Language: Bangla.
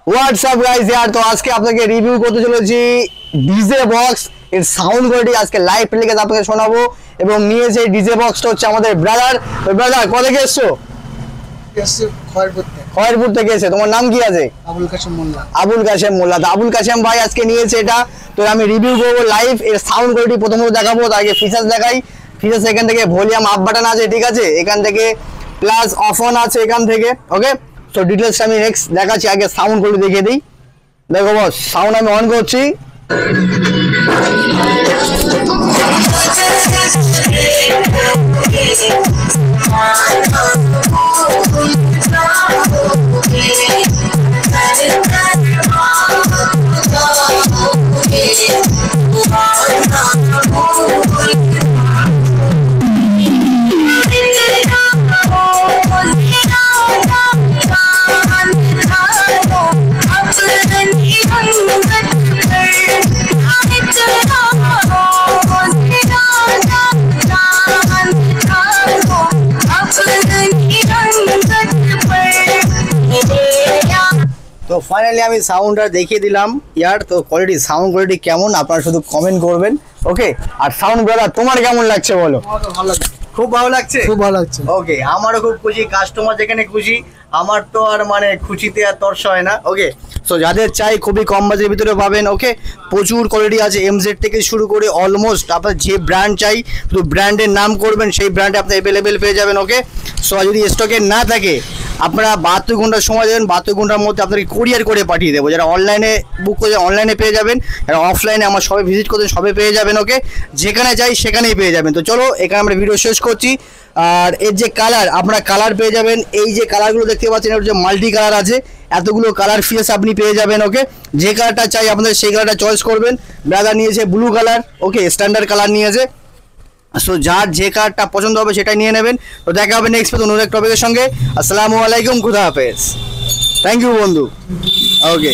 হোয়াটসঅ্যাপ গাইস यार, तो আজকে আপনাকে রিভিউ করতে চলেছি ডিজে বক্স এর সাউন্ড কোয়ালিটি আজকে লাইভ প্লেলিস্টে আপনাকে শোনাবো এবং নিয়েছে এই ডিজে বক্সটা হচ্ছে আমাদের ব্রাদার। তো ব্রাদার কোথা থেকে এসছো? খয়েরপুর থেকে এসে। তোমার নাম কি আছে? আবুল কাশেম মোল্লা। আবুল কাশেম মোল্লা। তো আবুল কাশেম ভাই আজকে নিয়েছে এটা, তো আমি রিভিউ করবো লাইভ। এর সাউন্ড কোয়ালিটি প্রথমত দেখাবো, তার আগে ফিচার্স দেখাই। ফিচার্স এখান থেকে ভলিউম আপ বাটন আছে, ঠিক আছে, এখান থেকে প্লাস অফ অন আছে এখান থেকে, ওকে। তো ডিটেলস আমি নেক্সট দেখাচ্ছি, আগে সাউন্ড কোয়ালিটি দেখিয়ে দিই। দেখো বস, সাউন্ড আমি অন করছি। তো ফাইনালি আমি সাউন্ডটা দেখিয়ে দিলাম ইয়ার। তো কোয়ালিটি, সাউন্ড কোয়ালিটি কেমন আপনারা শুধু কমেন্ট করবেন, ওকে। আর সাউন্ড ব্রাদার তোমার কেমন লাগছে বলো? ভালো লাগছে, খুব ভালো লাগছে, খুব ভালো লাগছে। ওকে, আমারও খুব খুশি। কাস্টমার যেখানে খুশি, আমার তো আর মানে খুশিতে আর তর্স হয় না, ওকে। সো যাদের চাই খুবই কম বাজেটের ভিতরে পাবেন, ওকে। প্রচুর কোয়ালিটি আছে, এমজেড থেকে শুরু করে অলমোস্ট আপনার যে ব্র্যান্ড চাই শুধু ব্র্যান্ডের নাম করবেন, সেই ব্র্যান্ডে আপনি অ্যাভেলেবেল পেয়ে যাবেন, ওকে। সো যদি স্টকে না থাকে আপনারা 72 ঘন্টার সময় দেবেন, 72 ঘন্টার মধ্যে আপনাকে কুরিয়ার করে পাঠিয়ে দেবো। যারা অনলাইনে বুক করে অনলাইনে পেয়ে যাবেন, যারা অফলাইনে আমার সবে ভিজিট করতে সবে পেয়ে যাবেন, ওকে। যেখানে চাই সেখানেই পেয়ে যাবেন। তো চলো এখানে আমরা ভিডিও শেষ করছি। আর এর যে কালার, আপনারা কালার পেয়ে যাবেন, এই যে কালারগুলো দেখতে পাচ্ছেন এর যে মাল্টি কালার আছে, এতগুলো কালার ফিয়ার্স আপনি পেয়ে যাবেন, ওকে। যে কালারটা চাই আপনাদের সেই কালারটা চয়েস করবেন। ব্রাদার নিয়েছে ব্লু কালার, ওকে, স্ট্যান্ডার্ড কালার নিয়েছে। সো যার যে কালারটা পছন্দ হবে সেটাই নিয়ে নেবেন। তো দেখা হবে নেক্সট নতুন এক টপিকের সঙ্গে। আসসালামু আলাইকুম, খুদা হাফেজ, থ্যাংক ইউ বন্ধু, ওকে।